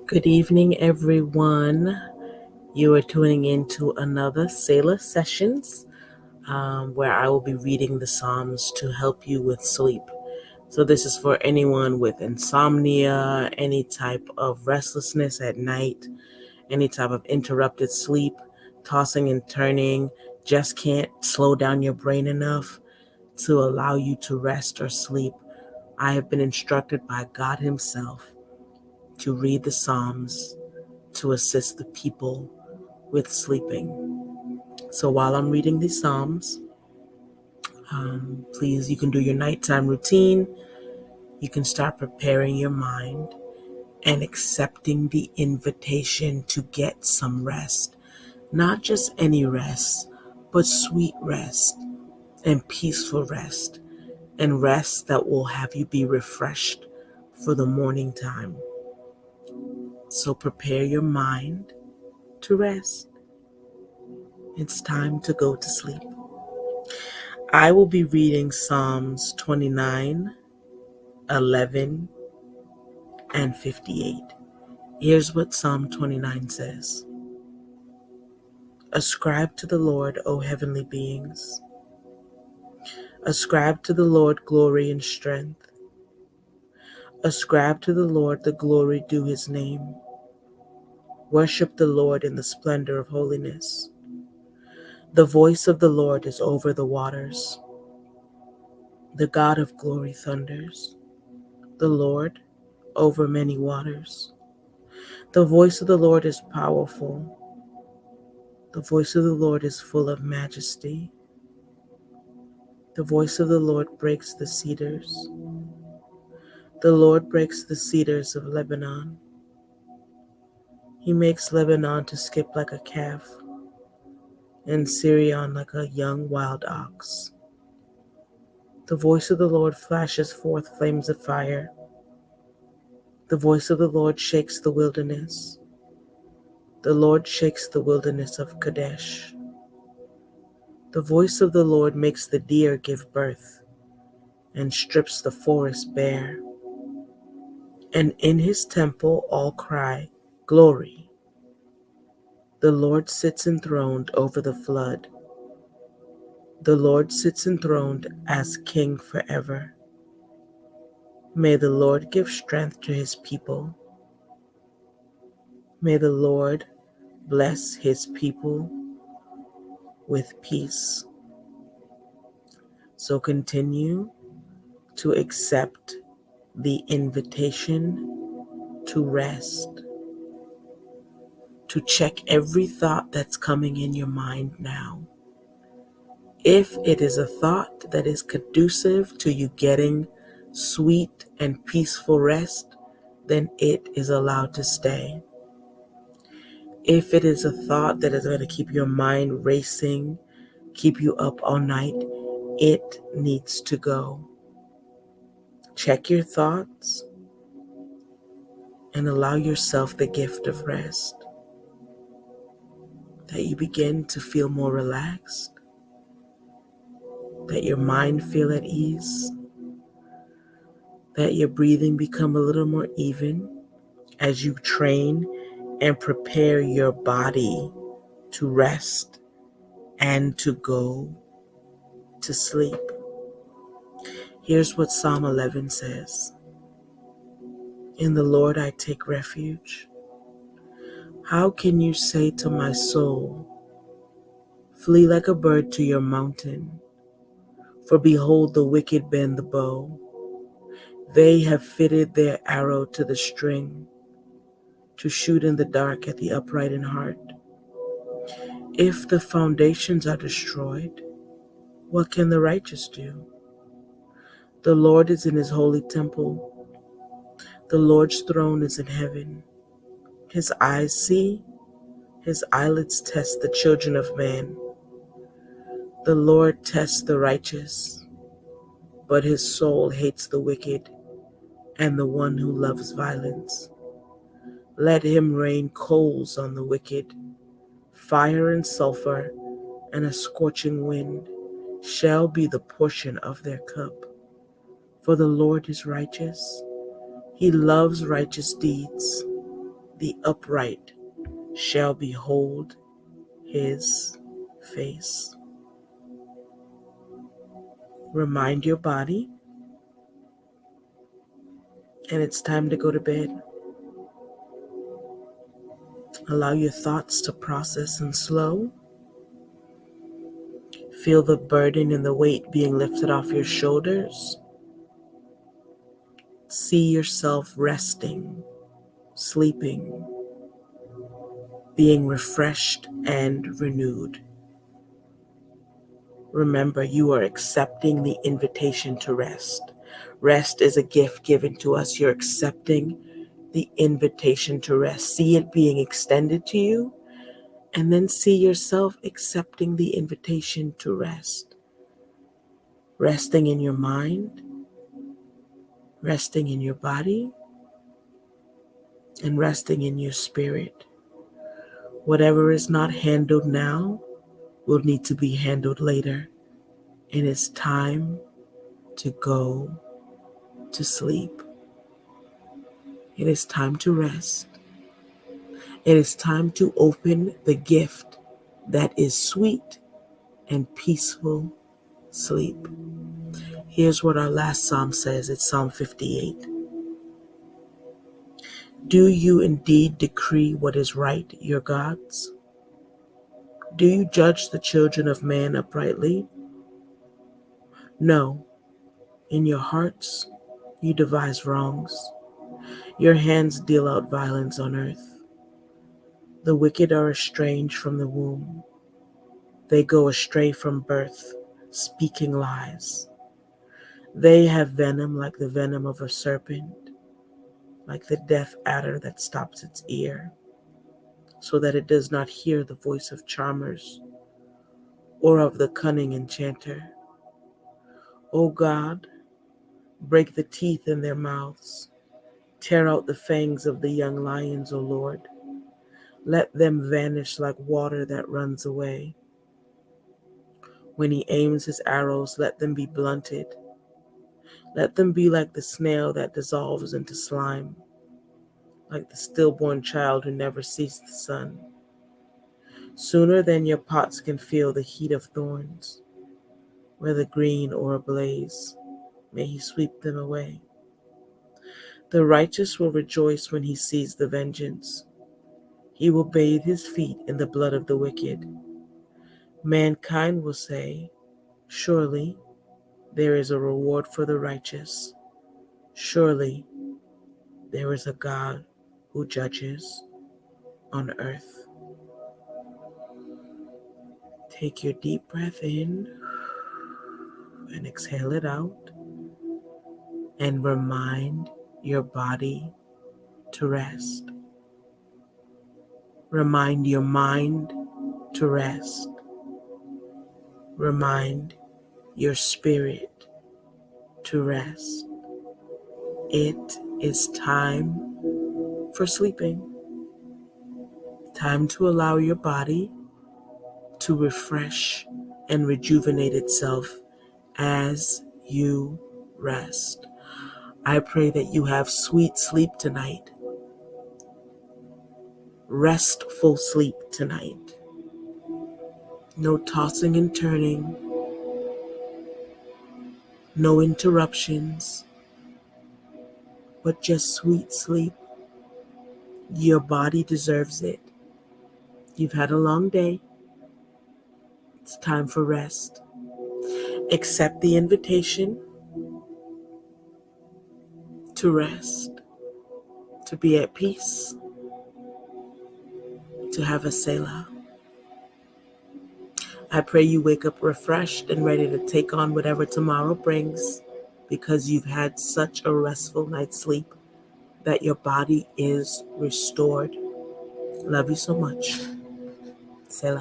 Good evening, everyone. You are tuning into another Selah sessions where I will be reading the Psalms to help you with sleep. So, this is for anyone with insomnia, any type of restlessness at night, any type of interrupted sleep, tossing and turning, just can't slow down your brain enough to allow you to rest or sleep. I have been instructed by God Himself to read the Psalms to assist the people with sleeping. So while I'm reading these Psalms, please, you can do your nighttime routine. You can start preparing your mind and accepting the invitation to get some rest. Not just any rest, but sweet rest and peaceful rest, and rest that will have you be refreshed for the morning time. So prepare your mind to rest. It's time to go to sleep. I will be reading Psalms 29, 11, and 58. Here's what Psalm 29 says. Ascribe to the Lord, O heavenly beings. Ascribe to the Lord glory and strength. Ascribe to the Lord the glory due his name. Worship the Lord in the splendor of holiness. The voice of the Lord is over the waters. The God of glory thunders. The Lord over many waters. The voice of the Lord is powerful. The voice of the Lord is full of majesty. The voice of the Lord breaks the cedars. The Lord breaks the cedars of Lebanon. He makes Lebanon to skip like a calf, and Syrian like a young wild ox. The voice of the Lord flashes forth flames of fire. The voice of the Lord shakes the wilderness. The Lord shakes the wilderness of Kadesh. The voice of the Lord makes the deer give birth and strips the forest bare. And in his temple all cry, Glory! The Lord sits enthroned over the flood. The Lord sits enthroned as King forever. May the Lord give strength to his people. May the Lord bless his people with peace. So continue to accept the invitation to rest, to check every thought that's coming in your mind now. If it is a thought that is conducive to you getting sweet and peaceful rest, then it is allowed to stay. If it is a thought that is going to keep your mind racing, keep you up all night, it needs to go. Check your thoughts and allow yourself the gift of rest, that you begin to feel more relaxed, that your mind feel at ease, that your breathing become a little more even as you train and prepare your body to rest and to go to sleep. Here's what Psalm 11 says. In the Lord I take refuge. How can you say to my soul, flee like a bird to your mountain? For behold, the wicked bend the bow. They have fitted their arrow to the string, to shoot in the dark at the upright in heart. If the foundations are destroyed, what can the righteous do? The Lord is in his holy temple. The Lord's throne is in heaven. His eyes see, his eyelids test the children of man. The Lord tests the righteous, but his soul hates the wicked and the one who loves violence. Let him rain coals on the wicked, fire and sulfur, and a scorching wind shall be the portion of their cup. For the Lord is righteous. He loves righteous deeds. The upright shall behold his face. Remind your body, and it's time to go to bed. Allow your thoughts to process and slow. Feel the burden and the weight being lifted off your shoulders. See yourself resting, sleeping, being refreshed and renewed. Remember, you are accepting the invitation to rest. Rest is a gift given to us. You're accepting the invitation to rest. See it being extended to you, and then see yourself accepting the invitation to rest. Resting in your mind, resting in your body, and resting in your spirit. Whatever is not handled now will need to be handled later. And it's time to go to sleep. It is time to rest. It is time to open the gift that is sweet and peaceful sleep. Here's what our last psalm says. It's Psalm 58. Do you indeed decree what is right, your gods? Do you judge the children of man uprightly? No. In your hearts you devise wrongs. Your hands deal out violence on earth. The wicked are estranged from the womb. They go astray from birth, speaking lies. They have venom like the venom of a serpent, like the deaf adder that stops its ear, so that it does not hear the voice of charmers or of the cunning enchanter. O God, break the teeth in their mouths. Tear out the fangs of the young lions, O Lord. Let them vanish like water that runs away. When he aims his arrows, let them be blunted. Let them be like the snail that dissolves into slime, like the stillborn child who never sees the sun. Sooner than your pots can feel the heat of thorns, whether green or ablaze, may he sweep them away. The righteous will rejoice when he sees the vengeance. He will bathe his feet in the blood of the wicked. Mankind will say, surely there is a reward for the righteous. Surely there is a God who judges on earth. Take your deep breath in and exhale it out, and remind your body to rest. Remind your mind to rest. Remind your spirit to rest. It is time for sleeping. Time to allow your body to refresh and rejuvenate itself as you rest. I pray that you have sweet sleep tonight, restful sleep tonight. No tossing and turning, no interruptions, but just sweet sleep. Your body deserves it. You've had a long day. It's time for rest. Accept the invitation to rest, to be at peace, to have a Selah. I pray you wake up refreshed and ready to take on whatever tomorrow brings, because you've had such a restful night's sleep that your body is restored. Love you so much. Selah.